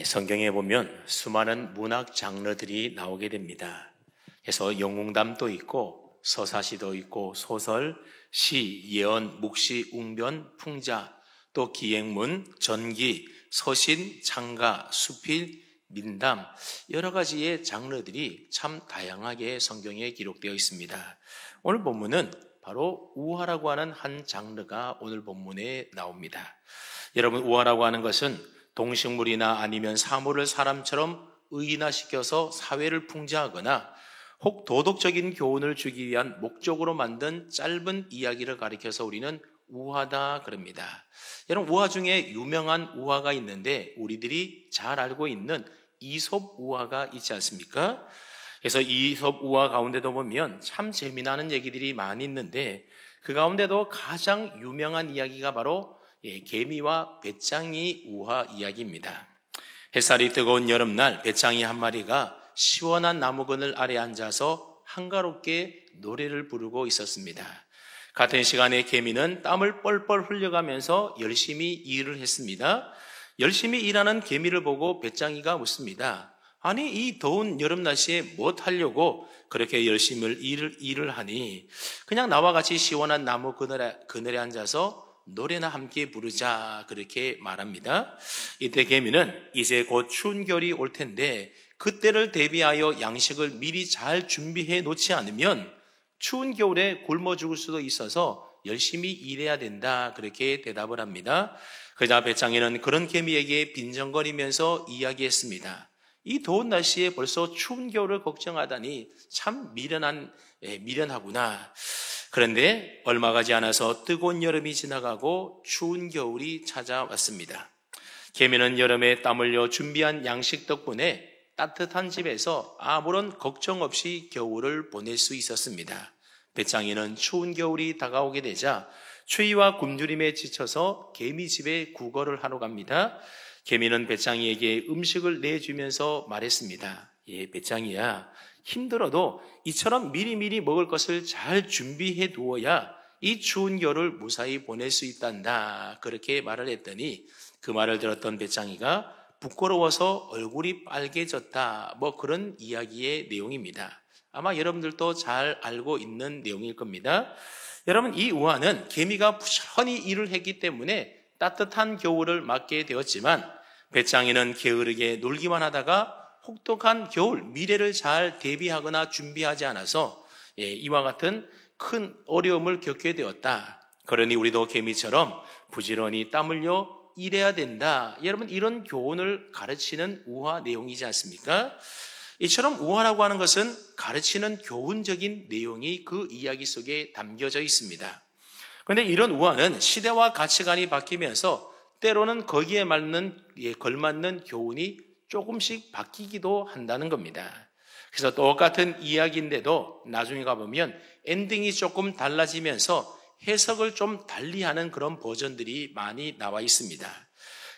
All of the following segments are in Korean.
성경에 보면 수많은 문학 장르들이 나오게 됩니다. 그래서 영웅담도 있고 서사시도 있고 소설, 시, 예언, 묵시, 웅변, 풍자, 또 기행문, 전기, 서신, 창가, 수필, 민담 여러 가지의 장르들이 참 다양하게 성경에 기록되어 있습니다. 오늘 본문은 바로 우화라고 하는 한 장르가 오늘 본문에 나옵니다. 여러분, 우화라고 하는 것은 동식물이나 아니면 사물을 사람처럼 의인화시켜서 사회를 풍자하거나 혹 도덕적인 교훈을 주기 위한 목적으로 만든 짧은 이야기를 가리켜서 우리는 우화다 그럽니다. 여러분, 우화 중에 유명한 우화가 있는데 우리들이 잘 알고 있는 이솝 우화가 있지 않습니까? 그래서 이솝 우화 가운데도 보면 참 재미나는 얘기들이 많이 있는데 그 가운데도 가장 유명한 이야기가 바로 개미와 배짱이 우화 이야기입니다. 햇살이 뜨거운 여름날 배짱이 한 마리가 시원한 나무 그늘 아래 앉아서 한가롭게 노래를 부르고 있었습니다. 같은 시간에 개미는 땀을 뻘뻘 흘려가면서 열심히 일을 했습니다. 열심히 일하는 개미를 보고 배짱이가 묻습니다. 아니, 이 더운 여름 날씨에 뭐 하려고 그렇게 열심히 일을 하니? 그냥 나와 같이 시원한 나무 그늘에 앉아서 노래나 함께 부르자, 그렇게 말합니다. 이때 개미는 이제 곧 추운 겨울이 올 텐데 그때를 대비하여 양식을 미리 잘 준비해 놓지 않으면 추운 겨울에 굶어 죽을 수도 있어서 열심히 일해야 된다, 그렇게 대답을 합니다. 그러자 배짱이는 그런 개미에게 빈정거리면서 이야기했습니다. 이 더운 날씨에 벌써 추운 겨울을 걱정하다니 참 미련하구나. 그런데 얼마 가지 않아서 뜨거운 여름이 지나가고 추운 겨울이 찾아왔습니다. 개미는 여름에 땀 흘려 준비한 양식 덕분에 따뜻한 집에서 아무런 걱정 없이 겨울을 보낼 수 있었습니다. 배짱이는 추운 겨울이 다가오게 되자 추위와 굶주림에 지쳐서 개미 집에 구걸을 하러 갑니다. 개미는 배짱이에게 음식을 내주면서 말했습니다. 배짱이야, 힘들어도 이처럼 미리미리 먹을 것을 잘 준비해 두어야 이 추운 겨울을 무사히 보낼 수 있단다, 그렇게 말을 했더니 그 말을 들었던 배짱이가 부끄러워서 얼굴이 빨개졌다, 그런 이야기의 내용입니다. 아마 여러분들도 잘 알고 있는 내용일 겁니다. 여러분, 이 우화는 개미가 부지런히 일을 했기 때문에 따뜻한 겨울을 맞게 되었지만 배짱이는 게으르게 놀기만 하다가 혹독한 겨울, 미래를 잘 대비하거나 준비하지 않아서 이와 같은 큰 어려움을 겪게 되었다. 그러니 우리도 개미처럼 부지런히 땀 흘려 일해야 된다. 여러분, 이런 교훈을 가르치는 우화 내용이지 않습니까? 이처럼 우화라고 하는 것은 가르치는 교훈적인 내용이 그 이야기 속에 담겨져 있습니다. 그런데 이런 우화는 시대와 가치관이 바뀌면서 때로는 거기에 걸맞는 교훈이 조금씩 바뀌기도 한다는 겁니다. 그래서 똑같은 이야기인데도 나중에 가보면 엔딩이 조금 달라지면서 해석을 좀 달리하는 그런 버전들이 많이 나와 있습니다.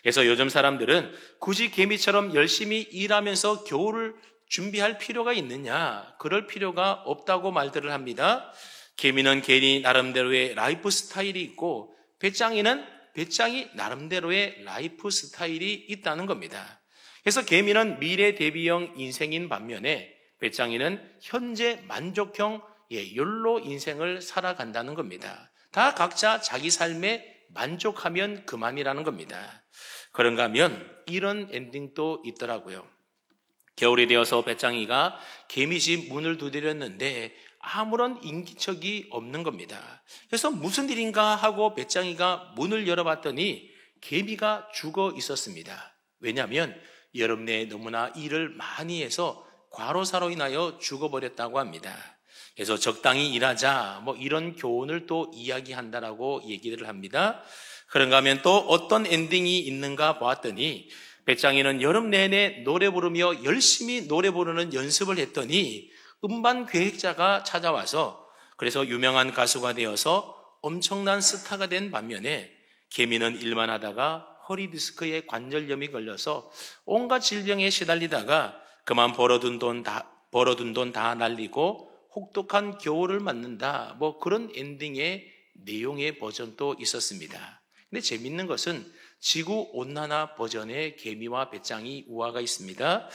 그래서 요즘 사람들은 굳이 개미처럼 열심히 일하면서 겨울을 준비할 필요가 있느냐? 그럴 필요가 없다고 말들을 합니다. 개미는 개미 나름대로의 라이프 스타일이 있고 배짱이 나름대로의 라이프 스타일이 있다는 겁니다. 그래서 개미는 미래 대비형 인생인 반면에 배짱이는 현재 만족형 욜로 인생을 살아간다는 겁니다. 다 각자 자기 삶에 만족하면 그만이라는 겁니다. 그런가 하면 이런 엔딩도 있더라고요. 겨울이 되어서 배짱이가 개미집 문을 두드렸는데 아무런 인기척이 없는 겁니다. 그래서 무슨 일인가 하고 배짱이가 문을 열어봤더니 개미가 죽어 있었습니다. 왜냐하면 여름 내에 너무나 일을 많이 해서 과로사로 인하여 죽어버렸다고 합니다. 그래서 적당히 일하자, 이런 교훈을 또 이야기한다라고 얘기를 합니다. 그런가 하면 또 어떤 엔딩이 있는가 보았더니 배짱이는 여름 내내 노래 부르며 열심히 노래 부르는 연습을 했더니 음반 계획자가 찾아와서 그래서 유명한 가수가 되어서 엄청난 스타가 된 반면에 개미는 일만 하다가 허리 디스크에 관절염이 걸려서 온갖 질병에 시달리다가 그만 벌어둔 돈 다 날리고 혹독한 겨울을 맞는다, 그런 엔딩의 내용의 버전도 있었습니다. 근데 재밌는 것은 지구 온난화 버전의 개미와 배짱이 우화가 있습니다.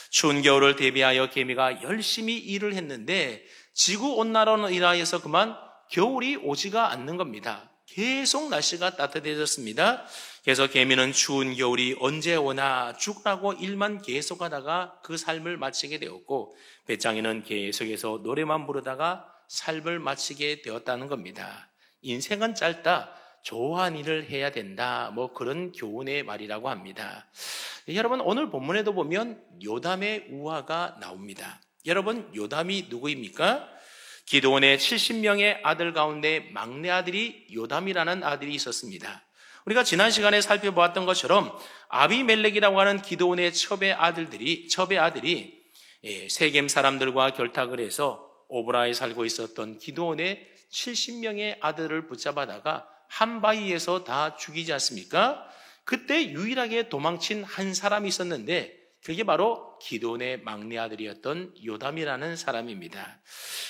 추운 겨울을 대비하여 개미가 열심히 일을 했는데 지구 온난화로 인하여서 그만 겨울이 오지가 않는 겁니다. 계속 날씨가 따뜻해졌습니다. 그래서 개미는 추운 겨울이 언제 오나 죽으라고 일만 계속하다가 그 삶을 마치게 되었고, 배짱이는 계속해서 노래만 부르다가 삶을 마치게 되었다는 겁니다. 인생은 짧다, 좋아하는 일을 해야 된다, 그런 교훈의 말이라고 합니다. 여러분, 오늘 본문에도 보면 요담의 우화가 나옵니다. 여러분, 요담이 누구입니까? 기드온의 70명의 아들 가운데 막내 아들이 요담이라는 아들이 있었습니다. 우리가 지난 시간에 살펴보았던 것처럼 아비멜렉이라고 하는 기드온의 첩의 아들이 세겜 사람들과 결탁을 해서 오브라에 살고 있었던 기드온의 70명의 아들을 붙잡아다가 한 바위에서 다 죽이지 않습니까? 그때 유일하게 도망친 한 사람이 있었는데 그게 바로 기드온의 막내 아들이었던 요담이라는 사람입니다.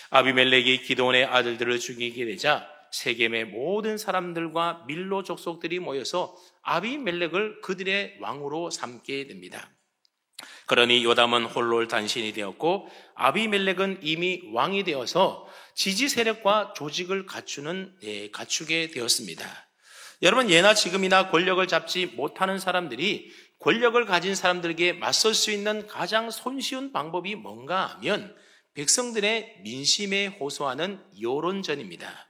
아비멜렉이 기드온의 아들들을 죽이게 되자 세겜의 모든 사람들과 밀로 족속들이 모여서 아비멜렉을 그들의 왕으로 삼게 됩니다. 그러니 요담은 홀로 단신이 되었고 아비멜렉은 이미 왕이 되어서 지지 세력과 조직을 갖추게 되었습니다. 여러분, 예나 지금이나 권력을 잡지 못하는 사람들이 권력을 가진 사람들에게 맞설 수 있는 가장 손쉬운 방법이 뭔가 하면 백성들의 민심에 호소하는 여론전입니다.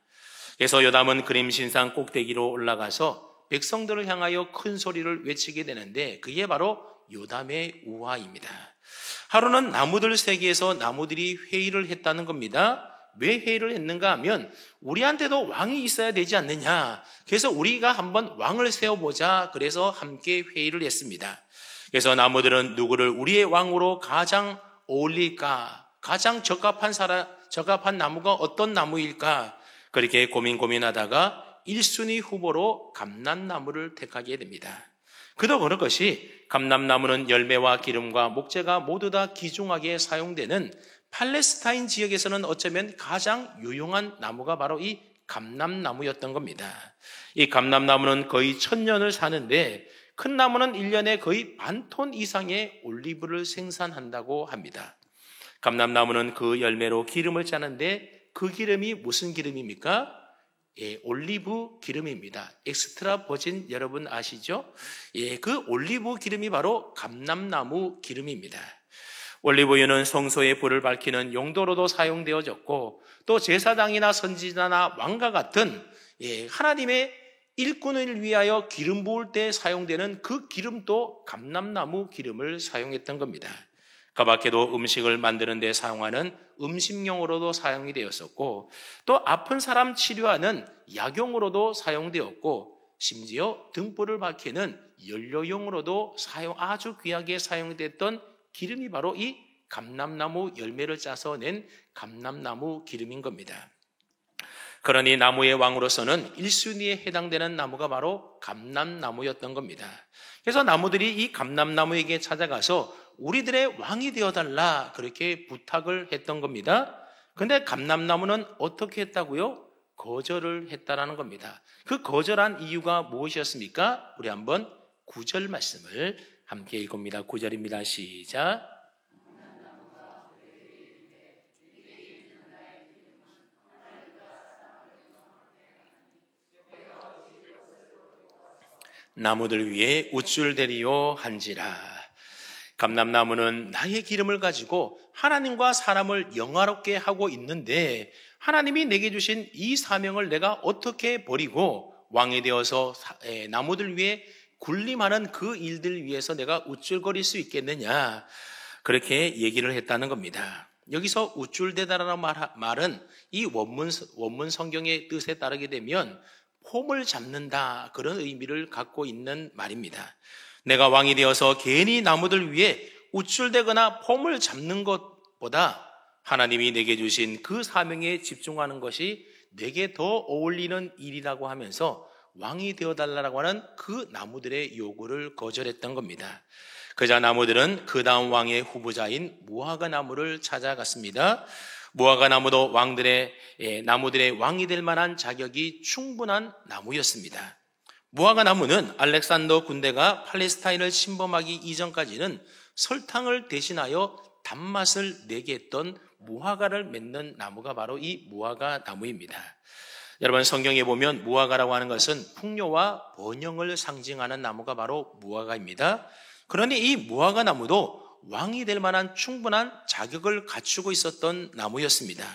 그래서 요담은 그림신상 꼭대기로 올라가서 백성들을 향하여 큰 소리를 외치게 되는데 그게 바로 요담의 우화입니다. 하루는 나무들 세계에서 나무들이 회의를 했다는 겁니다. 왜 회의를 했는가 하면 우리한테도 왕이 있어야 되지 않느냐. 그래서 우리가 한번 왕을 세워보자. 그래서 함께 회의를 했습니다. 그래서 나무들은 누구를 우리의 왕으로 가장 어울릴까? 가장 적합한 나무가 어떤 나무일까? 그렇게 고민하다가 1순위 후보로 감람나무를 택하게 됩니다. 그도 그럴 것이 감람나무는 열매와 기름과 목재가 모두 다 귀중하게 사용되는 팔레스타인 지역에서는 어쩌면 가장 유용한 나무가 바로 이 감람나무였던 겁니다. 이 감람나무는 거의 1000년을 사는데 큰 나무는 1년에 거의 반 톤 이상의 올리브를 생산한다고 합니다. 감람나무는 그 열매로 기름을 짜는데 그 기름이 무슨 기름입니까? 올리브 기름입니다. 엑스트라 버진 여러분 아시죠? 그 올리브 기름이 바로 감람나무 기름입니다. 올리브유는 성소의 불을 밝히는 용도로도 사용되어졌고 또 제사장이나 선지자나 왕과 같은 하나님의 일꾼을 위하여 기름 부을 때 사용되는 그 기름도 감람나무 기름을 사용했던 겁니다. 그 밖에도 음식을 만드는 데 사용하는 음식용으로도 사용이 되었었고 또 아픈 사람 치료하는 약용으로도 사용되었고 심지어 등불을 밝히는 연료용으로도 아주 귀하게 사용됐던 기름이 바로 이 감람나무 열매를 짜서 낸 감람나무 기름인 겁니다. 그러니 나무의 왕으로서는 1순위에 해당되는 나무가 바로 감람나무였던 겁니다. 그래서 나무들이 이 감람나무에게 찾아가서 우리들의 왕이 되어달라 그렇게 부탁을 했던 겁니다. 그런데 감람나무는 어떻게 했다고요? 거절을 했다라는 겁니다. 그 거절한 이유가 무엇이었습니까? 우리 한번 9절 말씀을 함께 읽습니다. 9절입니다. 시작. 나무들 위에 우쭐대리요 한지라. 감람나무는 나의 기름을 가지고 하나님과 사람을 영화롭게 하고 있는데 하나님이 내게 주신 이 사명을 내가 어떻게 버리고 왕이 되어서 나무들 위에 군림하는 그 일들 위해서 내가 우쭐거릴 수 있겠느냐, 그렇게 얘기를 했다는 겁니다. 여기서 우쭐대다라는 말은 이 원문 성경의 뜻에 따르게 되면 폼을 잡는다, 그런 의미를 갖고 있는 말입니다. 내가 왕이 되어서 괜히 나무들 위에 우쭐대거나 폼을 잡는 것보다 하나님이 내게 주신 그 사명에 집중하는 것이 내게 더 어울리는 일이라고 하면서 왕이 되어달라고 하는 그 나무들의 요구를 거절했던 겁니다. 그자 나무들은 그 다음 왕의 후보자인 무화과 나무를 찾아갔습니다. 무화과 나무도 나무들의 왕이 될 만한 자격이 충분한 나무였습니다. 무화과 나무는 알렉산더 군대가 팔레스타인을 침범하기 이전까지는 설탕을 대신하여 단맛을 내게 했던 무화과를 맺는 나무가 바로 이 무화과 나무입니다. 여러분, 성경에 보면 무화과라고 하는 것은 풍요와 번영을 상징하는 나무가 바로 무화과입니다. 그러니 이 무화과 나무도 왕이 될 만한 충분한 자격을 갖추고 있었던 나무였습니다.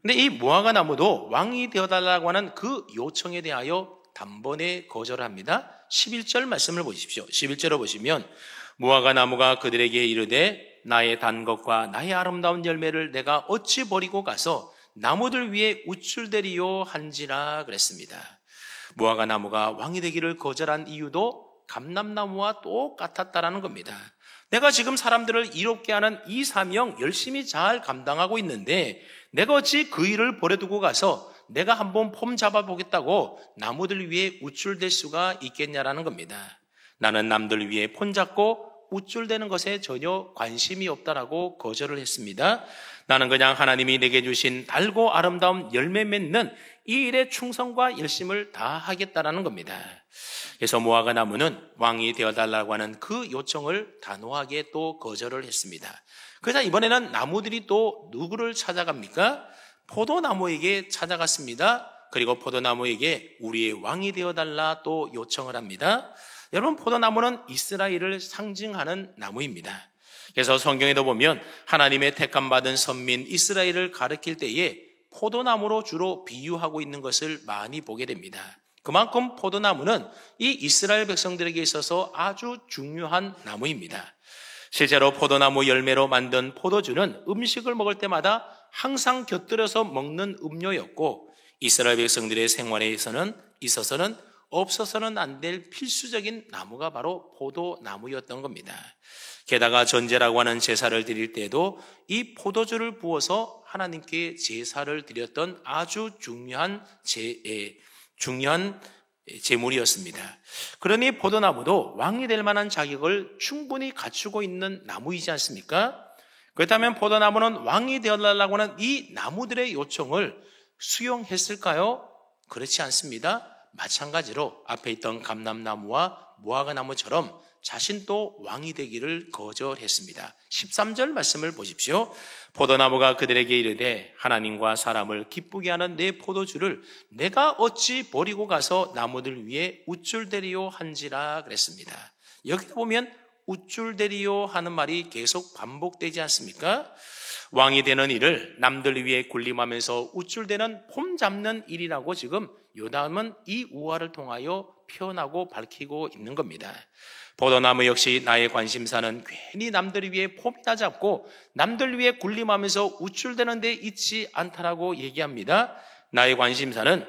근데 이 무화과 나무도 왕이 되어달라고 하는 그 요청에 대하여 단번에 거절합니다. 11절 말씀을 보십시오. 11절을 보시면 무화과 나무가 그들에게 이르되 나의 단 것과 나의 아름다운 열매를 내가 어찌 버리고 가서 나무들 위에 우쭐대리요 한지라 그랬습니다. 무화과 나무가 왕이 되기를 거절한 이유도 감람나무와 똑같았다라는 겁니다. 내가 지금 사람들을 이롭게 하는 이 사명 열심히 잘 감당하고 있는데 내가 어찌 그 일을 버려두고 가서 내가 한번 폼 잡아보겠다고 나무들 위에 우쭐댈 수가 있겠냐라는 겁니다. 나는 남들 위에 폼 잡고 우쭐대는 것에 전혀 관심이 없다라고 거절을 했습니다. 나는 그냥 하나님이 내게 주신 달고 아름다운 열매 맺는 이 일에 충성과 열심을 다하겠다라는 겁니다. 그래서 무화과 나무는 왕이 되어달라고 하는 그 요청을 단호하게 또 거절을 했습니다. 그래서 이번에는 나무들이 또 누구를 찾아갑니까? 포도나무에게 찾아갔습니다. 그리고 포도나무에게 우리의 왕이 되어달라 또 요청을 합니다. 여러분, 포도나무는 이스라엘을 상징하는 나무입니다. 그래서 성경에도 보면 하나님의 택함받은 선민 이스라엘을 가리킬 때에 포도나무로 주로 비유하고 있는 것을 많이 보게 됩니다. 그만큼 포도나무는 이 이스라엘 백성들에게 있어서 아주 중요한 나무입니다. 실제로 포도나무 열매로 만든 포도주는 음식을 먹을 때마다 항상 곁들여서 먹는 음료였고 이스라엘 백성들의 생활에 있어서는 없어서는 안 될 필수적인 나무가 바로 포도나무였던 겁니다. 게다가 전제라고 하는 제사를 드릴 때에도 이 포도주를 부어서 하나님께 제사를 드렸던 아주 중요한 제물이었습니다. 그러니 포도나무도 왕이 될 만한 자격을 충분히 갖추고 있는 나무이지 않습니까? 그렇다면 포도나무는 왕이 되어달라고 하는 이 나무들의 요청을 수용했을까요? 그렇지 않습니다. 마찬가지로 앞에 있던 감람나무와 무화과나무처럼 자신도 왕이 되기를 거절했습니다. 13절 말씀을 보십시오. 포도나무가 그들에게 이르되 하나님과 사람을 기쁘게 하는 내 포도주를 내가 어찌 버리고 가서 나무들 위에 우쭐대리요 한지라 그랬습니다. 여기 보면 우쭐대리요 하는 말이 계속 반복되지 않습니까? 왕이 되는 일을 남들 위에 군림하면서 우쭐대는 폼 잡는 일이라고 지금 요담은 이 우화를 통하여 표현하고 밝히고 있는 겁니다. 포도나무 역시 나의 관심사는 괜히 남들 위에 폼이나 잡고 남들 위에 군림하면서 우쭐대는 데 있지 않다라고 얘기합니다. 나의 관심사는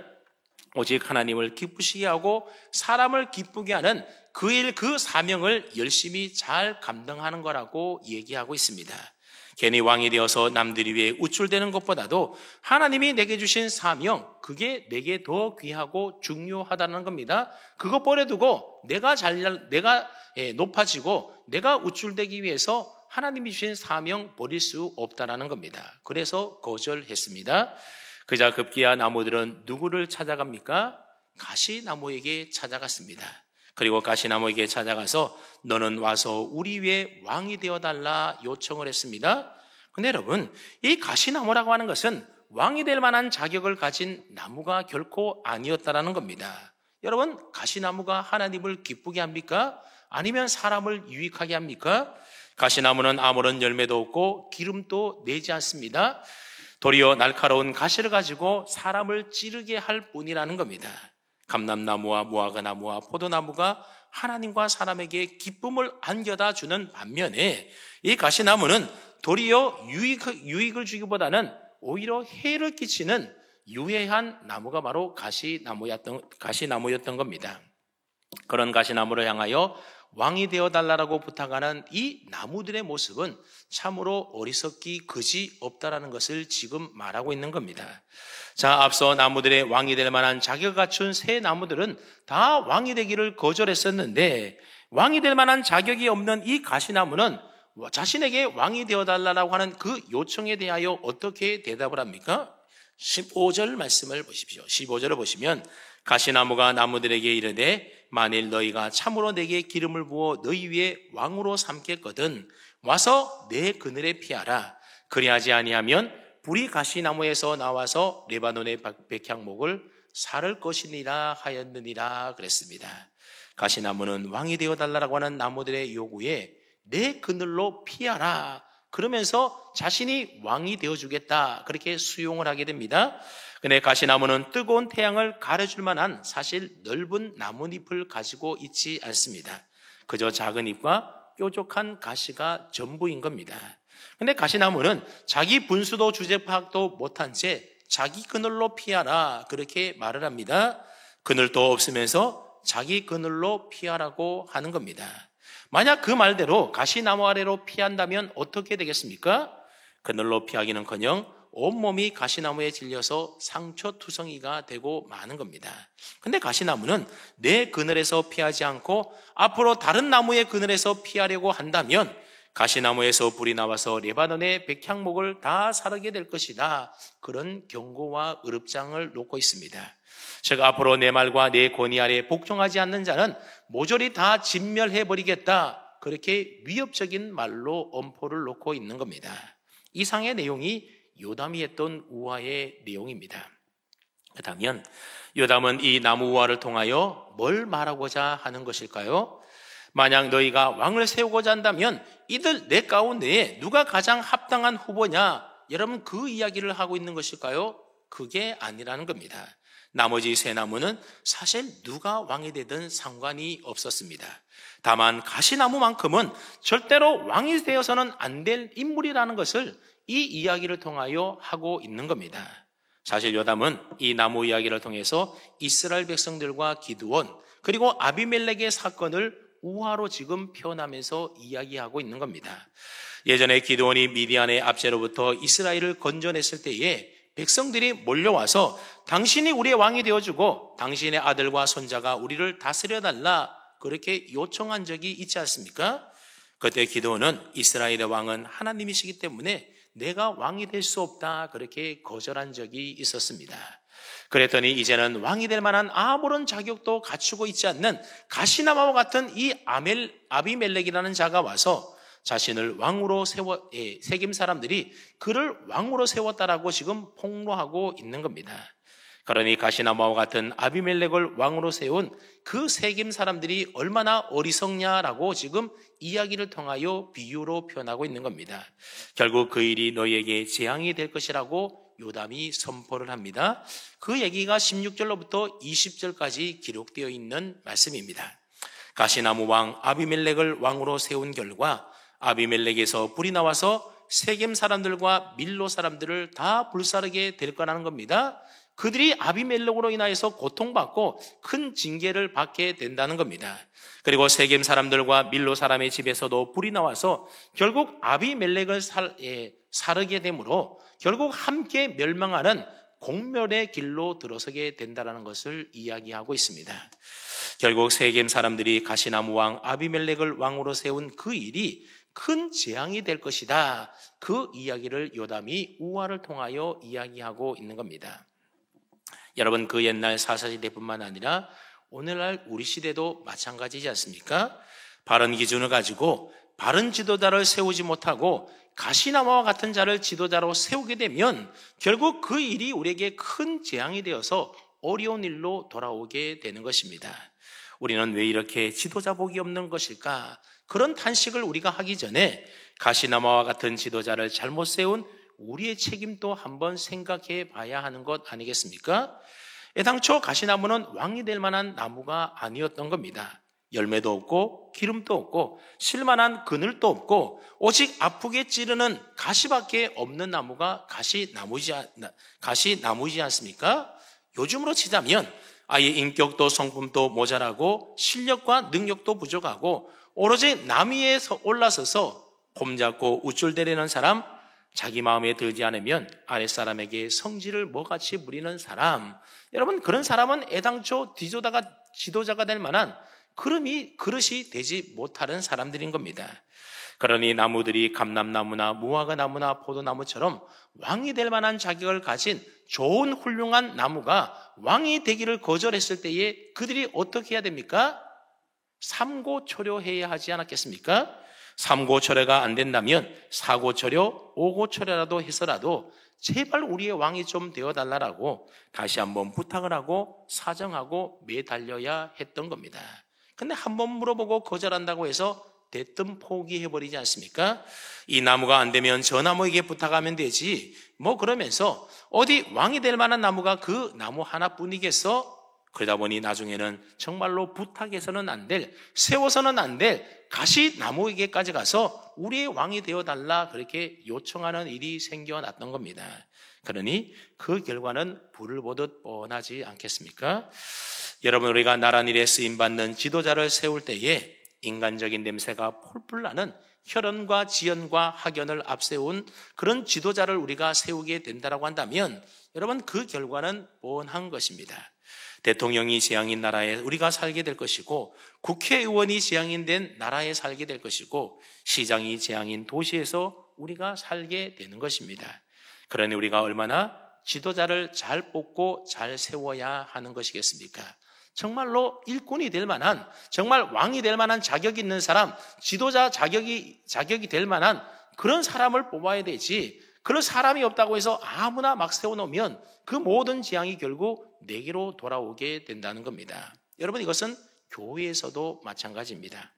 오직 하나님을 기쁘시게 하고 사람을 기쁘게 하는 그 일, 그 사명을 열심히 잘 감당하는 거라고 얘기하고 있습니다. 괜히 왕이 되어서 남들이 위해 우쭐대는 것보다도 하나님이 내게 주신 사명, 그게 내게 더 귀하고 중요하다는 겁니다. 그거 버려두고 내가 높아지고 내가 우쭐대기 위해서 하나님이 주신 사명 버릴 수 없다는 겁니다. 그래서 거절했습니다. 그자 급기야 나무들은 누구를 찾아갑니까? 가시나무에게 찾아갔습니다. 그리고 가시나무에게 찾아가서 너는 와서 우리 위에 왕이 되어달라 요청을 했습니다. 근데 여러분, 이 가시나무라고 하는 것은 왕이 될 만한 자격을 가진 나무가 결코 아니었다라는 겁니다. 여러분, 가시나무가 하나님을 기쁘게 합니까? 아니면 사람을 유익하게 합니까? 가시나무는 아무런 열매도 없고 기름도 내지 않습니다. 도리어 날카로운 가시를 가지고 사람을 찌르게 할 뿐이라는 겁니다. 감람나무와 무화과나무와 포도나무가 하나님과 사람에게 기쁨을 안겨다 주는 반면에 이 가시나무는 도리어 유익을 주기보다는 오히려 해를 끼치는 유해한 나무가 바로 가시나무였던 겁니다. 그런 가시나무를 향하여 왕이 되어달라고 부탁하는 이 나무들의 모습은 참으로 어리석기 그지 없다라는 것을 지금 말하고 있는 겁니다. 자, 앞서 나무들의 왕이 될 만한 자격을 갖춘 새 나무들은 다 왕이 되기를 거절했었는데 왕이 될 만한 자격이 없는 이 가시나무는 자신에게 왕이 되어달라고 하는 그 요청에 대하여 어떻게 대답을 합니까? 15절 말씀을 보십시오. 15절을 보시면 가시나무가 나무들에게 이르되 만일 너희가 참으로 내게 기름을 부어 너희 위에 왕으로 삼겠거든 와서 내 그늘에 피하라. 그리하지 아니하면 불이 가시나무에서 나와서 레바논의 백향목을 사를 것이니라 하였느니라 그랬습니다. 가시나무는 왕이 되어달라고 하는 나무들의 요구에 내 그늘로 피하라 그러면서 자신이 왕이 되어주겠다 그렇게 수용을 하게 됩니다. 근데 가시나무는 뜨거운 태양을 가려줄 만한 사실 넓은 나뭇잎을 가지고 있지 않습니다. 그저 작은 잎과 뾰족한 가시가 전부인 겁니다. 근데 가시나무는 자기 분수도 주제 파악도 못한 채 자기 그늘로 피하라 그렇게 말을 합니다. 그늘도 없으면서 자기 그늘로 피하라고 하는 겁니다. 만약 그 말대로 가시나무 아래로 피한다면 어떻게 되겠습니까? 그늘로 피하기는커녕 온몸이 가시나무에 질려서 상처투성이가 되고 마는 겁니다. 근데 가시나무는 내 그늘에서 피하지 않고 앞으로 다른 나무의 그늘에서 피하려고 한다면 가시나무에서 불이 나와서 레바논의 백향목을 다 사르게 될 것이다. 그런 경고와 의롭장을 놓고 있습니다. 제가 앞으로 내 말과 내 권위 아래 복종하지 않는 자는 모조리 다 진멸해버리겠다. 그렇게 위협적인 말로 엄포를 놓고 있는 겁니다. 이상의 내용이 요담이 했던 우화의 내용입니다. 그렇다면 요담은 이 나무 우화를 통하여 뭘 말하고자 하는 것일까요? 만약 너희가 왕을 세우고자 한다면 이들 내 가운데에 누가 가장 합당한 후보냐? 여러분 그 이야기를 하고 있는 것일까요? 그게 아니라는 겁니다. 나머지 세 나무는 사실 누가 왕이 되든 상관이 없었습니다. 다만 가시나무만큼은 절대로 왕이 되어서는 안 될 인물이라는 것을 이 이야기를 통하여 하고 있는 겁니다. 사실 요담은 이 나무 이야기를 통해서 이스라엘 백성들과 기드온 그리고 아비멜렉의 사건을 우화로 지금 표현하면서 이야기하고 있는 겁니다. 예전에 기드온이 미디안의 압제로부터 이스라엘을 건져냈을 때에 백성들이 몰려와서 당신이 우리의 왕이 되어주고 당신의 아들과 손자가 우리를 다스려달라 그렇게 요청한 적이 있지 않습니까? 그때 기드온은 이스라엘의 왕은 하나님이시기 때문에 내가 왕이 될 수 없다 그렇게 거절한 적이 있었습니다. 그랬더니 이제는 왕이 될 만한 아무런 자격도 갖추고 있지 않는 가시나무와 같은 이 아비멜렉이라는 자가 와서 자신을 왕으로 세김 사람들이 그를 왕으로 세웠다라고 지금 폭로하고 있는 겁니다. 그러니 가시나무와 같은 아비멜렉을 왕으로 세운 그 세김 사람들이 얼마나 어리석냐라고 지금 이야기를 통하여 비유로 표현하고 있는 겁니다. 결국 그 일이 너희에게 재앙이 될 것이라고 요담이 선포를 합니다. 그 얘기가 16절로부터 20절까지 기록되어 있는 말씀입니다. 가시나무 왕 아비멜렉을 왕으로 세운 결과 아비멜렉에서 불이 나와서 세겜 사람들과 밀로 사람들을 다 불사르게 될 거라는 겁니다. 그들이 아비멜렉으로 인하여서 고통받고 큰 징계를 받게 된다는 겁니다. 그리고 세겜 사람들과 밀로 사람의 집에서도 불이 나와서 결국 아비멜렉을 사르게 되므로 결국 함께 멸망하는 공멸의 길로 들어서게 된다는 것을 이야기하고 있습니다. 결국 세겜 사람들이 가시나무 왕 아비멜렉을 왕으로 세운 그 일이 큰 재앙이 될 것이다. 그 이야기를 요담이 우화를 통하여 이야기하고 있는 겁니다. 여러분 그 옛날 사사시대뿐만 아니라 오늘날 우리 시대도 마찬가지지 않습니까? 바른 기준을 가지고 바른 지도자를 세우지 못하고 가시나무와 같은 자를 지도자로 세우게 되면 결국 그 일이 우리에게 큰 재앙이 되어서 어려운 일로 돌아오게 되는 것입니다. 우리는 왜 이렇게 지도자 복이 없는 것일까? 그런 탄식을 우리가 하기 전에 가시나무와 같은 지도자를 잘못 세운 우리의 책임도 한번 생각해 봐야 하는 것 아니겠습니까? 애당초 가시나무는 왕이 될 만한 나무가 아니었던 겁니다. 열매도 없고 기름도 없고 실만한 그늘도 없고 오직 아프게 찌르는 가시밖에 없는 나무가 가시나무이지 않습니까? 요즘으로 치자면 아예 인격도 성품도 모자라고 실력과 능력도 부족하고 오로지 남 위에 올라서서 폼잡고 우쭐대려는 사람, 자기 마음에 들지 않으면 아랫사람에게 성질을 뭐같이 부리는 사람, 여러분 그런 사람은 애당초 지도자가 될 만한 그릇이 되지 못하는 사람들인 겁니다. 그러니 나무들이 감람나무나 무화과나무나 포도나무처럼 왕이 될 만한 자격을 가진 좋은 훌륭한 나무가 왕이 되기를 거절했을 때에 그들이 어떻게 해야 됩니까? 삼고초려해야 하지 않았겠습니까? 삼고초려가 안 된다면 사고초려, 오고초려라도 해서라도 제발 우리의 왕이 좀 되어달라고 다시 한번 부탁을 하고 사정하고 매달려야 했던 겁니다. 근데 한번 물어보고 거절한다고 해서 대뜸 포기해버리지 않습니까? 이 나무가 안 되면 저 나무에게 부탁하면 되지. 그러면서 어디 왕이 될 만한 나무가 그 나무 하나뿐이겠어? 그러다 보니 나중에는 정말로 부탁해서는 안 될, 세워서는 안 될 가시나무에게까지 가서 우리의 왕이 되어달라 그렇게 요청하는 일이 생겨났던 겁니다. 그러니 그 결과는 불을 보듯 뻔하지 않겠습니까? 여러분, 우리가 나란 일에 쓰임받는 지도자를 세울 때에 인간적인 냄새가 폴폴 나는 혈연과 지연과 학연을 앞세운 그런 지도자를 우리가 세우게 된다고 한다면 여러분, 그 결과는 뻔한 것입니다. 대통령이 재앙인 나라에 우리가 살게 될 것이고, 국회의원이 재앙인 된 나라에 살게 될 것이고, 시장이 재앙인 도시에서 우리가 살게 되는 것입니다. 그러니 우리가 얼마나 지도자를 잘 뽑고 잘 세워야 하는 것이겠습니까? 정말로 일꾼이 될 만한, 정말 왕이 될 만한 자격이 있는 사람, 지도자 자격이 될 만한 그런 사람을 뽑아야 되지, 그런 사람이 없다고 해서 아무나 막 세워놓으면 그 모든 재앙이 결국 내게로 돌아오게 된다는 겁니다. 여러분, 이것은 교회에서도 마찬가지입니다.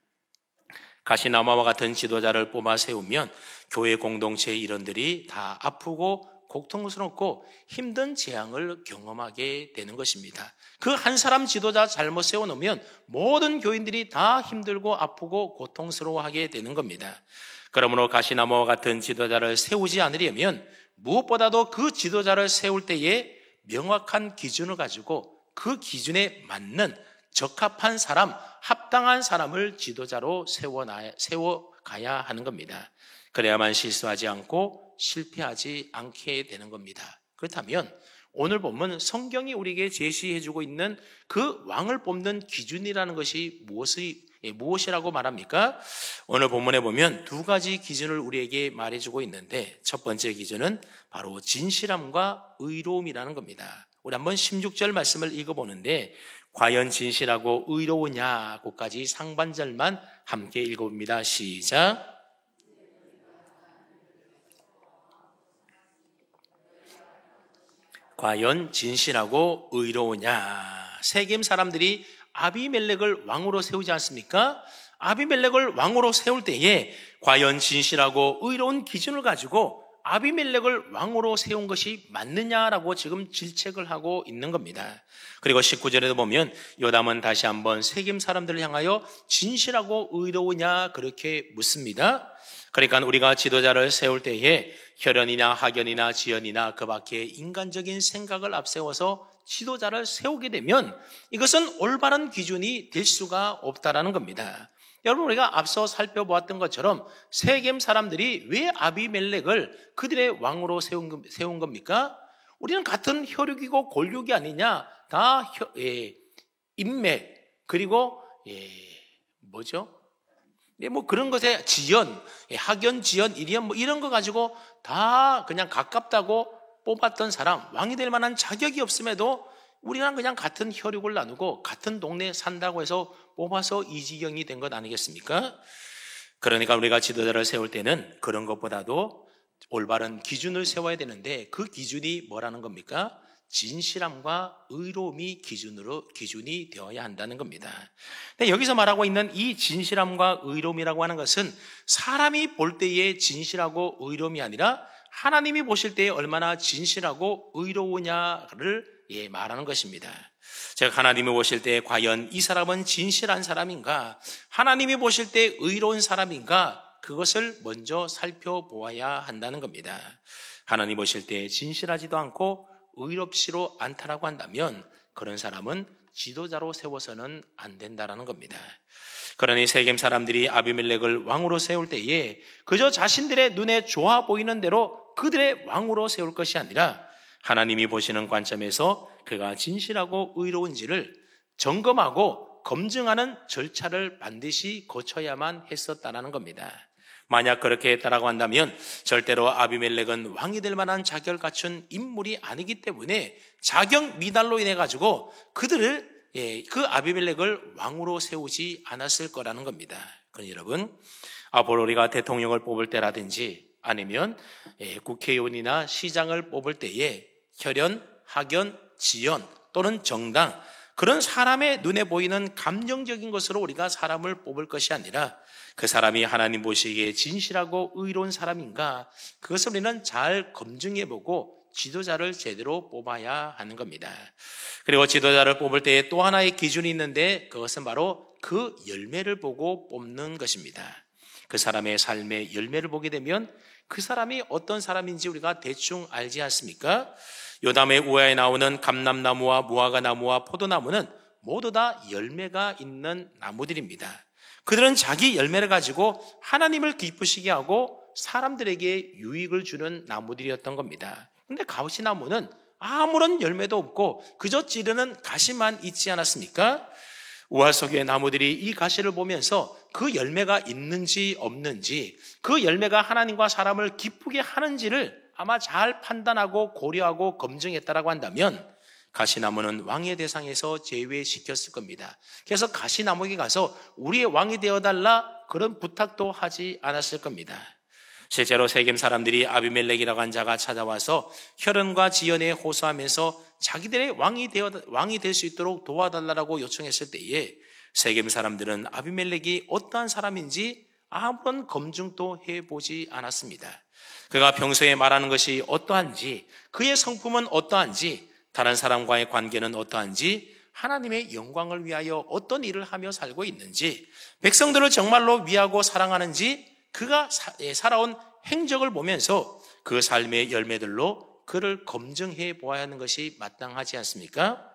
가시나무와 같은 지도자를 뽑아 세우면 교회 공동체의 일원들이 다 아프고 고통스럽고 힘든 재앙을 경험하게 되는 것입니다. 그 한 사람 지도자 잘못 세워놓으면 모든 교인들이 다 힘들고 아프고 고통스러워하게 되는 겁니다. 그러므로 가시나무와 같은 지도자를 세우지 않으려면 무엇보다도 그 지도자를 세울 때에 명확한 기준을 가지고 그 기준에 맞는 적합한 사람, 합당한 사람을 지도자로 세워가야 하는 겁니다. 그래야만 실수하지 않고 실패하지 않게 되는 겁니다. 그렇다면 오늘 보면 성경이 우리에게 제시해주고 있는 그 왕을 뽑는 기준이라는 것이 무엇이라고 말합니까? 오늘 본문에 보면 두 가지 기준을 우리에게 말해주고 있는데, 첫 번째 기준은 바로 진실함과 의로움이라는 겁니다. 우리 한번 16절 말씀을 읽어보는데, 과연 진실하고 의로우냐고까지 상반절만 함께 읽어봅니다. 시작. 과연 진실하고 의로우냐. 세겜 사람들이 아비멜렉을 왕으로 세우지 않습니까? 아비멜렉을 왕으로 세울 때에 과연 진실하고 의로운 기준을 가지고 아비멜렉을 왕으로 세운 것이 맞느냐라고 지금 질책을 하고 있는 겁니다. 그리고 19절에도 보면 요담은 다시 한번 세겜 사람들을 향하여 진실하고 의로우냐 그렇게 묻습니다. 그러니까 우리가 지도자를 세울 때에 혈연이나 학연이나 지연이나 그 밖에 인간적인 생각을 앞세워서 지도자를 세우게 되면 이것은 올바른 기준이 될 수가 없다라는 겁니다. 여러분, 우리가 앞서 살펴보았던 것처럼 세겜 사람들이 왜 아비멜렉을 그들의 왕으로 세운 겁니까? 우리는 같은 혈육이고 골육이 아니냐. 다 인맥 그리고 그런 것에 지연, 학연, 지연, 일연 이런 거 가지고 다 그냥 가깝다고 뽑았던 사람, 왕이 될 만한 자격이 없음에도 우리랑 그냥 같은 혈육을 나누고 같은 동네에 산다고 해서 뽑아서 이지경이 된 것 아니겠습니까? 그러니까 우리가 지도자를 세울 때는 그런 것보다도 올바른 기준을 세워야 되는데, 그 기준이 뭐라는 겁니까? 진실함과 의로움이 기준이 되어야 한다는 겁니다. 근데 여기서 말하고 있는 이 진실함과 의로움이라고 하는 것은 사람이 볼 때의 진실하고 의로움이 아니라 하나님이 보실 때에 얼마나 진실하고 의로우냐를 말하는 것입니다. 제가 하나님이 보실 때 과연 이 사람은 진실한 사람인가, 하나님이 보실 때 의로운 사람인가, 그것을 먼저 살펴보아야 한다는 겁니다. 하나님 보실 때 진실하지도 않고 의롭지로 않다라고 한다면 그런 사람은 지도자로 세워서는 안 된다라는 겁니다. 그러니 세겜 사람들이 아비멜렉을 왕으로 세울 때에 그저 자신들의 눈에 좋아 보이는 대로 그들의 왕으로 세울 것이 아니라 하나님이 보시는 관점에서 그가 진실하고 의로운지를 점검하고 검증하는 절차를 반드시 거쳐야만 했었다는 겁니다. 만약 그렇게 했다라고 한다면 절대로 아비멜렉은 왕이 될 만한 자격을 갖춘 인물이 아니기 때문에 자격 미달로 인해 가지고 그들을 그 아비멜렉을 왕으로 세우지 않았을 거라는 겁니다. 그러니 여러분, 앞으로 우리가 대통령을 뽑을 때라든지 아니면 국회의원이나 시장을 뽑을 때에 혈연, 학연, 지연 또는 정당, 그런 사람의 눈에 보이는 감정적인 것으로 우리가 사람을 뽑을 것이 아니라 그 사람이 하나님 보시기에 진실하고 의로운 사람인가, 그것을 우리는 잘 검증해보고 지도자를 제대로 뽑아야 하는 겁니다. 그리고 지도자를 뽑을 때에 또 하나의 기준이 있는데 그것은 바로 그 열매를 보고 뽑는 것입니다. 그 사람의 삶의 열매를 보게 되면 그 사람이 어떤 사람인지 우리가 대충 알지 않습니까? 요담의 우화에 나오는 감람나무와 무화과 나무와 포도나무는 모두 다 열매가 있는 나무들입니다. 그들은 자기 열매를 가지고 하나님을 기쁘시게 하고 사람들에게 유익을 주는 나무들이었던 겁니다. 근데 가시나무는 아무런 열매도 없고 그저 찌르는 가시만 있지 않았습니까? 우화 속의 나무들이 이 가시를 보면서 그 열매가 있는지 없는지, 그 열매가 하나님과 사람을 기쁘게 하는지를 아마 잘 판단하고 고려하고 검증했다라고 한다면 가시나무는 왕의 대상에서 제외시켰을 겁니다. 그래서 가시나무에게 가서 우리의 왕이 되어달라 그런 부탁도 하지 않았을 겁니다. 실제로 세겜 사람들이 아비멜렉이라고 한 자가 찾아와서 혈연과 지연에 호소하면서 자기들의 왕이 될 수 있도록 도와달라고 요청했을 때에 세겜 사람들은 아비멜렉이 어떠한 사람인지 아무런 검증도 해보지 않았습니다. 그가 평소에 말하는 것이 어떠한지, 그의 성품은 어떠한지, 다른 사람과의 관계는 어떠한지, 하나님의 영광을 위하여 어떤 일을 하며 살고 있는지, 백성들을 정말로 위하고 사랑하는지, 그가 살아온 행적을 보면서 그 삶의 열매들로 그를 검증해 보아야 하는 것이 마땅하지 않습니까?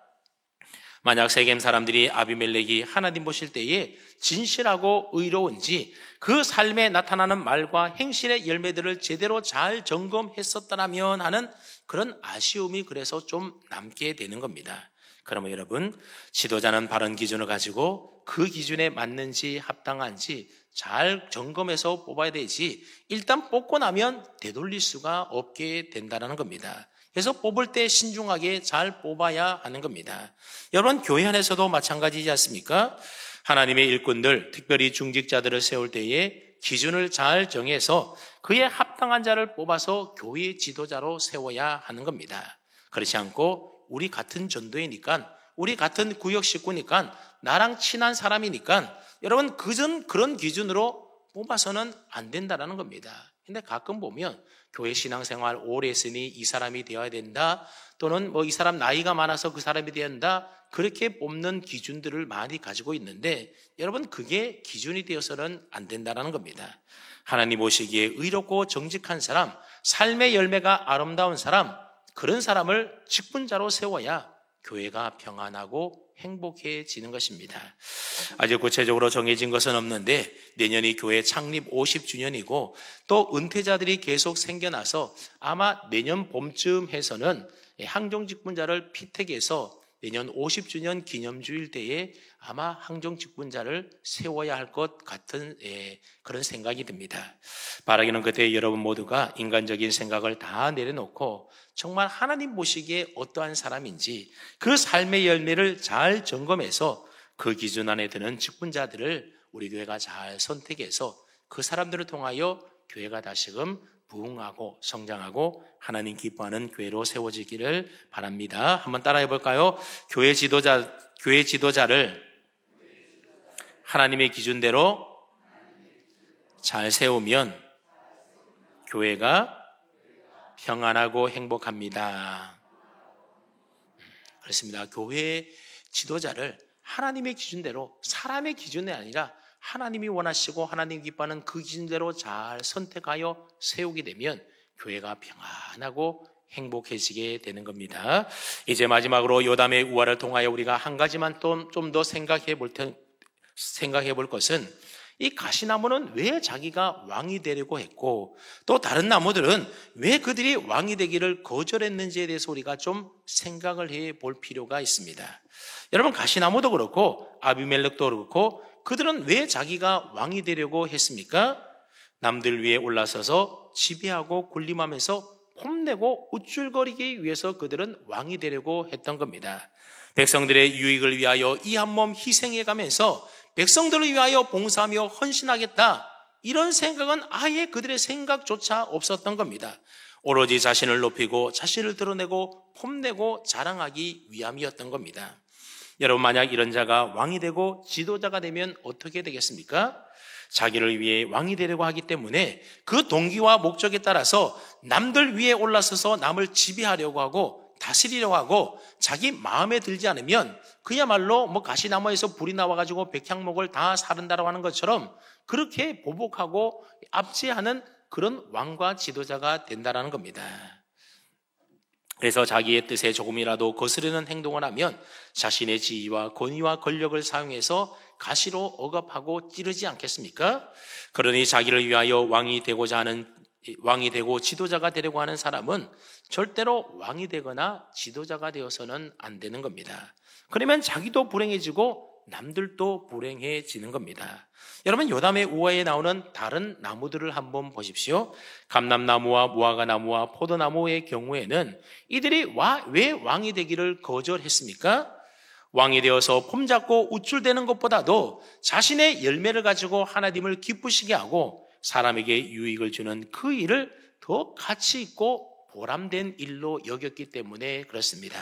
만약 세겜 사람들이 아비멜렉이 하나님 보실 때에 진실하고 의로운지 그 삶에 나타나는 말과 행실의 열매들을 제대로 잘 점검했었다면 하는 그런 아쉬움이 그래서 좀 남게 되는 겁니다. 그러면 여러분, 지도자는 바른 기준을 가지고 그 기준에 맞는지 합당한지 잘 점검해서 뽑아야 되지, 일단 뽑고 나면 되돌릴 수가 없게 된다는 겁니다. 그래서 뽑을 때 신중하게 잘 뽑아야 하는 겁니다. 여러분, 교회 안에서도 마찬가지지 않습니까? 하나님의 일꾼들, 특별히 중직자들을 세울 때에 기준을 잘 정해서 그에 합당한 자를 뽑아서 교회 지도자로 세워야 하는 겁니다. 그렇지 않고 우리 같은 전도회니까, 우리 같은 구역 식구니까, 나랑 친한 사람이니까 여러분 그런 기준으로 뽑아서는 안 된다는 겁니다. 근데 가끔 보면 교회 신앙생활 오래 했으니 이 사람이 되어야 된다, 또는 이 사람 나이가 많아서 그 사람이 되어야 된다, 그렇게 뽑는 기준들을 많이 가지고 있는데 여러분, 그게 기준이 되어서는 안 된다는 겁니다. 하나님 보시기에 의롭고 정직한 사람, 삶의 열매가 아름다운 사람, 그런 사람을 직분자로 세워야 교회가 평안하고 행복해지는 것입니다. 아직 구체적으로 정해진 것은 없는데 내년이 교회 창립 50주년이고 또 은퇴자들이 계속 생겨나서 아마 내년 봄쯤 해서는 항정직분자를 피택해서 내년 50주년 기념주일 때에 아마 항정직분자를 세워야 할 것 같은 그런 생각이 듭니다. 바라기는 그때 여러분 모두가 인간적인 생각을 다 내려놓고 정말 하나님 보시기에 어떠한 사람인지 그 삶의 열매를 잘 점검해서 그 기준 안에 드는 직분자들을 우리 교회가 잘 선택해서 그 사람들을 통하여 교회가 다시금 부흥하고 성장하고 하나님 기뻐하는 교회로 세워지기를 바랍니다. 한번 따라해 볼까요? 교회 지도자를 하나님의 기준대로 잘 세우면 교회가 평안하고 행복합니다. 그렇습니다. 교회 지도자를 하나님의 기준대로, 사람의 기준이 아니라 하나님이 원하시고 하나님 기뻐하는 그 기준대로 잘 선택하여 세우게 되면 교회가 평안하고 행복해지게 되는 겁니다. 이제 마지막으로 요담의 우화를 통하여 우리가 한 가지만 좀 더 생각해 볼 것은, 이 가시나무는 왜 자기가 왕이 되려고 했고 또 다른 나무들은 왜 그들이 왕이 되기를 거절했는지에 대해서 우리가 좀 생각을 해 볼 필요가 있습니다. 여러분, 가시나무도 그렇고 아비멜렉도 그렇고 그들은 왜 자기가 왕이 되려고 했습니까? 남들 위에 올라서서 지배하고 군림하면서 폼내고 우쭐거리기 위해서 그들은 왕이 되려고 했던 겁니다. 백성들의 유익을 위하여 이 한 몸 희생해 가면서 백성들을 위하여 봉사하며 헌신하겠다, 이런 생각은 아예 그들의 생각조차 없었던 겁니다. 오로지 자신을 높이고 자신을 드러내고 폼내고 자랑하기 위함이었던 겁니다. 여러분, 만약 이런 자가 왕이 되고 지도자가 되면 어떻게 되겠습니까? 자기를 위해 왕이 되려고 하기 때문에 그 동기와 목적에 따라서 남들 위에 올라서서 남을 지배하려고 하고 다스리려고 하고, 자기 마음에 들지 않으면 그야말로 가시나무에서 불이 나와가지고 백향목을 다 사른다라고 하는 것처럼 그렇게 보복하고 압제하는 그런 왕과 지도자가 된다라는 겁니다. 그래서 자기의 뜻에 조금이라도 거스르는 행동을 하면 자신의 지위와 권위와 권력을 사용해서 가시로 억압하고 찌르지 않겠습니까? 그러니 자기를 위하여 왕이 되고 지도자가 되려고 하는 사람은 절대로 왕이 되거나 지도자가 되어서는 안 되는 겁니다. 그러면 자기도 불행해지고 남들도 불행해지는 겁니다. 여러분, 요담의 우화에 나오는 다른 나무들을 한번 보십시오. 감람나무와 무화과나무와 포도나무의 경우에는 이들이 왜 왕이 되기를 거절했습니까? 왕이 되어서 폼잡고 우쭐대는 것보다도 자신의 열매를 가지고 하나님을 기쁘시게 하고 사람에게 유익을 주는 그 일을 더 가치 있고 보람된 일로 여겼기 때문에 그렇습니다.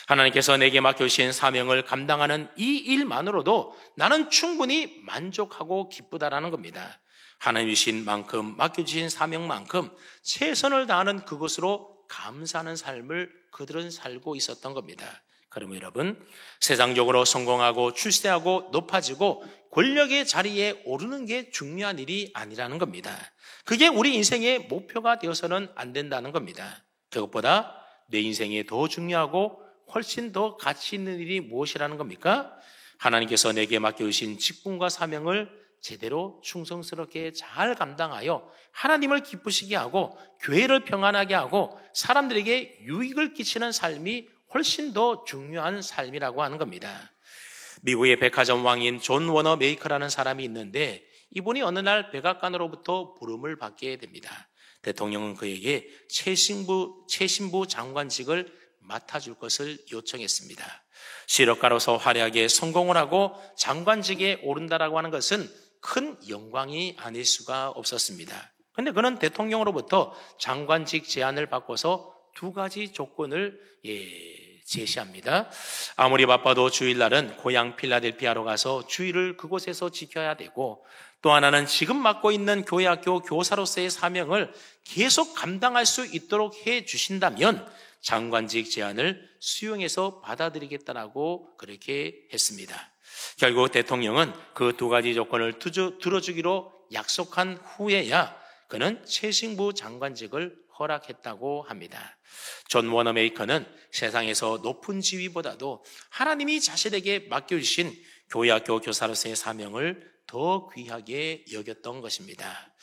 하나님께서 내게 맡겨주신 사명을 감당하는 이 일만으로도 나는 충분히 만족하고 기쁘다라는 겁니다. 하나님 주신 만큼, 맡겨주신 사명만큼 최선을 다하는 그것으로 감사하는 삶을 그들은 살고 있었던 겁니다. 그러면 여러분, 세상적으로 성공하고 출세하고 높아지고 권력의 자리에 오르는 게 중요한 일이 아니라는 겁니다. 그게 우리 인생의 목표가 되어서는 안 된다는 겁니다. 그것보다 내 인생에 더 중요하고 훨씬 더 가치 있는 일이 무엇이라는 겁니까? 하나님께서 내게 맡겨주신 직분과 사명을 제대로 충성스럽게 잘 감당하여 하나님을 기쁘시게 하고 교회를 평안하게 하고 사람들에게 유익을 끼치는 삶이 훨씬 더 중요한 삶이라고 하는 겁니다. 미국의 백화점 왕인 존 워너 메이커라는 사람이 있는데 이분이 어느 날 백악관으로부터 부름을 받게 됩니다. 대통령은 그에게 최신부 장관직을 맡아줄 것을 요청했습니다. 실업가로서 화려하게 성공을 하고 장관직에 오른다라고 하는 것은 큰 영광이 아닐 수가 없었습니다. 그런데 그는 대통령으로부터 장관직 제안을 받고서 두 가지 조건을 제시합니다. 아무리 바빠도 주일날은 고향 필라델피아로 가서 주일을 그곳에서 지켜야 되고, 또 하나는 지금 맡고 있는 교회학교 교사로서의 사명을 계속 감당할 수 있도록 해 주신다면 장관직 제안을 수용해서 받아들이겠다라고 그렇게 했습니다. 결국 대통령은 그 두 가지 조건을 들어주기로 약속한 후에야 그는 최신부 장관직을 허락했다고 합니다. 존 워너 메이커는 세상에서 높은 지위보다도 하나님이 자신에게 맡겨주신 교회학교 교사로서의 사명을 더 귀하게 여겼던 것입니다.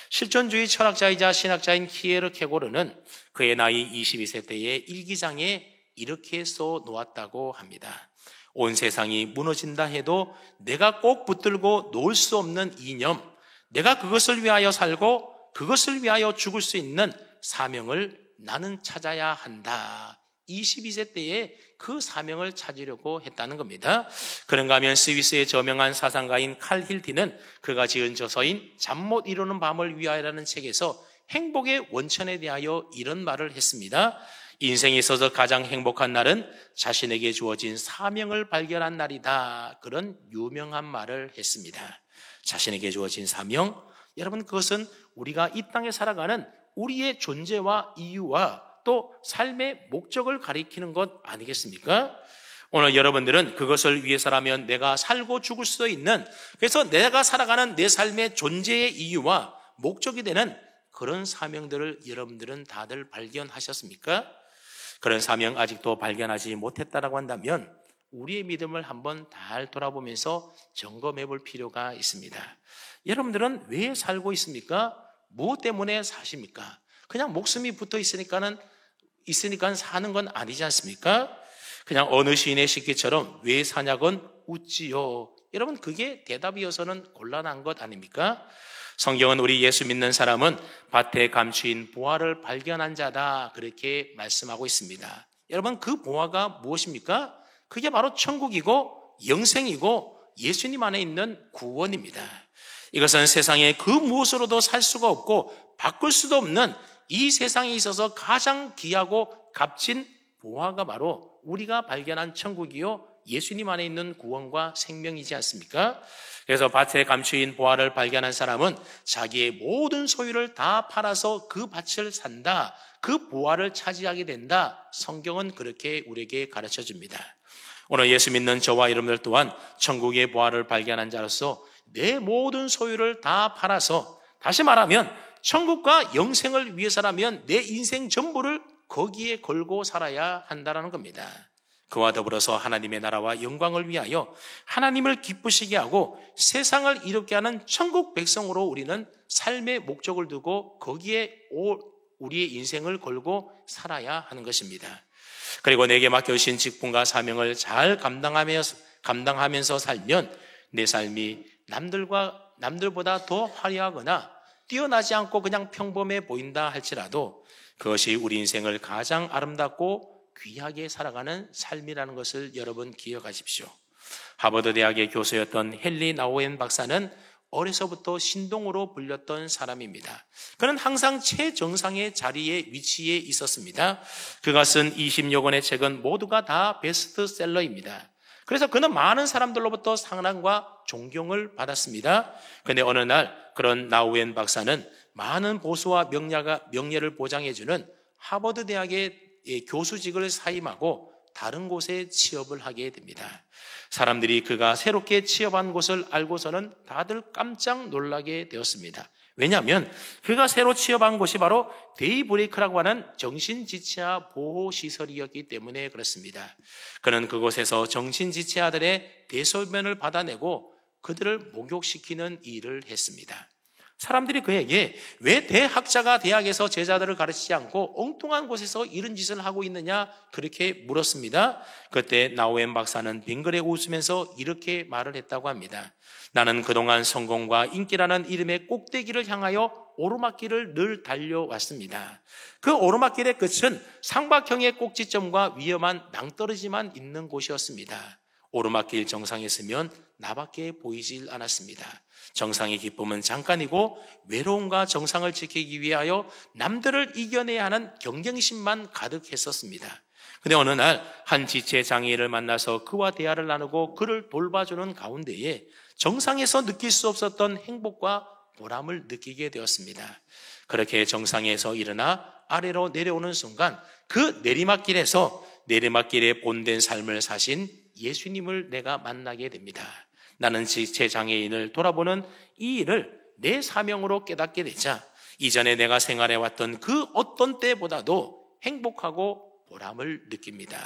실존주의 철학자이자 신학자인 키에르 케고르는 그의 나이 22세 때의 일기장에 이렇게 써 놓았다고 합니다. 온 세상이 무너진다 해도 내가 꼭 붙들고 놓을 수 없는 이념, 내가 그것을 위하여 살고 그것을 위하여 죽을 수 있는 사명을 나는 찾아야 한다. 22세 때에 그 사명을 찾으려고 했다는 겁니다. 그런가 하면 스위스의 저명한 사상가인 칼 힐티는 그가 지은 저서인 잠 못 이루는 밤을 위하여라는 책에서 행복의 원천에 대하여 이런 말을 했습니다. 인생에 있어서 가장 행복한 날은 자신에게 주어진 사명을 발견한 날이다. 그런 유명한 말을 했습니다. 자신에게 주어진 사명, 여러분, 그것은 우리가 이 땅에 살아가는 우리의 존재와 이유와 또 삶의 목적을 가리키는 것 아니겠습니까? 오늘 여러분들은 그것을 위해서라면 내가 살고 죽을 수도 있는, 그래서 내가 살아가는 내 삶의 존재의 이유와 목적이 되는 그런 사명들을 여러분들은 다들 발견하셨습니까? 그런 사명 아직도 발견하지 못했다라고 한다면 우리의 믿음을 한번 잘 돌아보면서 점검해 볼 필요가 있습니다. 여러분들은 왜 살고 있습니까? 무엇 때문에 사십니까? 그냥 목숨이 붙어 있으니까 사는 건 아니지 않습니까? 그냥 어느 시인의 시기처럼 왜 사냥은 웃지요? 여러분, 그게 대답이어서는 곤란한 것 아닙니까? 성경은 우리 예수 믿는 사람은 밭에 감추인 보화를 발견한 자다, 그렇게 말씀하고 있습니다. 여러분, 그 보화가 무엇입니까? 그게 바로 천국이고 영생이고 예수님 안에 있는 구원입니다. 이것은 세상에 그 무엇으로도 살 수가 없고 바꿀 수도 없는 이 세상에 있어서 가장 귀하고 값진 보화가 바로 우리가 발견한 천국이요 예수님 안에 있는 구원과 생명이지 않습니까? 그래서 밭에 감추인 보화를 발견한 사람은 자기의 모든 소유를 다 팔아서 그 밭을 산다, 그 보화를 차지하게 된다. 성경은 그렇게 우리에게 가르쳐 줍니다. 오늘 예수 믿는 저와 여러분들 또한 천국의 보화를 발견한 자로서 내 모든 소유를 다 팔아서, 다시 말하면 천국과 영생을 위해서라면 내 인생 전부를 거기에 걸고 살아야 한다는 겁니다. 그와 더불어서 하나님의 나라와 영광을 위하여 하나님을 기쁘시게 하고 세상을 이롭게 하는 천국 백성으로 우리는 삶의 목적을 두고 거기에 우리의 인생을 걸고 살아야 하는 것입니다. 그리고 내게 맡겨주신 직분과 사명을 잘 감당하면서 살면 내 삶이 남들보다 더 화려하거나 뛰어나지 않고 그냥 평범해 보인다 할지라도 그것이 우리 인생을 가장 아름답고 귀하게 살아가는 삶이라는 것을 여러분 기억하십시오. 하버드 대학의 교수였던 헨리 나우엔 박사는 어려서부터 신동으로 불렸던 사람입니다. 그는 항상 최정상의 자리에 위치해 있었습니다. 그가 쓴 20여 권의 책은 모두가 다 베스트셀러입니다. 그래서 그는 많은 사람들로부터 사랑과 존경을 받았습니다. 그런데 어느 날 그런 나우엔 박사는 많은 보수와 명예를 보장해주는 하버드 대학의 교수직을 사임하고 다른 곳에 취업을 하게 됩니다. 사람들이 그가 새롭게 취업한 곳을 알고서는 다들 깜짝 놀라게 되었습니다. 왜냐하면 그가 새로 취업한 곳이 바로 데이브레이크라고 하는 정신지체아 보호시설이었기 때문에 그렇습니다. 그는 그곳에서 정신지체아들의 대소변을 받아내고 그들을 목욕시키는 일을 했습니다. 사람들이 그에게 왜 대학자가 대학에서 제자들을 가르치지 않고 엉뚱한 곳에서 이런 짓을 하고 있느냐 그렇게 물었습니다. 그때 나우엔 박사는 빙그레 웃으면서 이렇게 말을 했다고 합니다. 나는 그동안 성공과 인기라는 이름의 꼭대기를 향하여 오르막길을 늘 달려왔습니다. 그 오르막길의 끝은 삼각형의 꼭지점과 위험한 낭떠러지만 있는 곳이었습니다. 오르막길 정상에 서면 나밖에 보이질 않았습니다. 정상의 기쁨은 잠깐이고 외로움과 정상을 지키기 위하여 남들을 이겨내야 하는 경쟁심만 가득했었습니다. 그런데 어느 날 한 지체 장애인을 만나서 그와 대화를 나누고 그를 돌봐주는 가운데에 정상에서 느낄 수 없었던 행복과 보람을 느끼게 되었습니다. 그렇게 정상에서 일어나 아래로 내려오는 순간 그 내리막길에 본된 삶을 사신 예수님을 내가 만나게 됩니다. 나는 지체 장애인을 돌아보는 이 일을 내 사명으로 깨닫게 되자 이전에 내가 생활해왔던 그 어떤 때보다도 행복하고 보람을 느낍니다.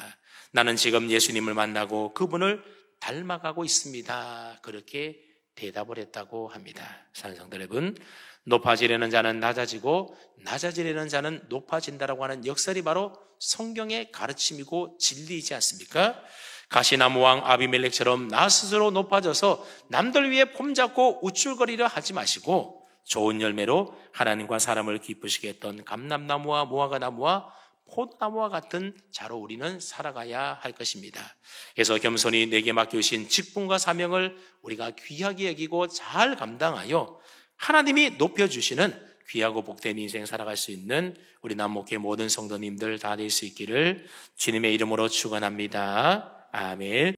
나는 지금 예수님을 만나고 그분을 닮아가고 있습니다. 그렇게 대답을 했다고 합니다. 사랑하는 성도 여러분, 높아지려는 자는 낮아지고 낮아지려는 자는 높아진다라고 하는 역설이 바로 성경의 가르침이고 진리이지 않습니까? 가시나무 왕 아비멜렉처럼 나 스스로 높아져서 남들 위해 폼잡고 우쭐거리려 하지 마시고 좋은 열매로 하나님과 사람을 기쁘시게 했던 감람나무와 무화과나무와 포도나무와 같은 자로 우리는 살아가야 할 것입니다. 그래서 겸손히 내게 맡겨주신 직분과 사명을 우리가 귀하게 여기고 잘 감당하여 하나님이 높여주시는 귀하고 복된 인생 살아갈 수 있는 우리 남목회 모든 성도님들 다 될 수 있기를 주님의 이름으로 축원합니다. 아멘.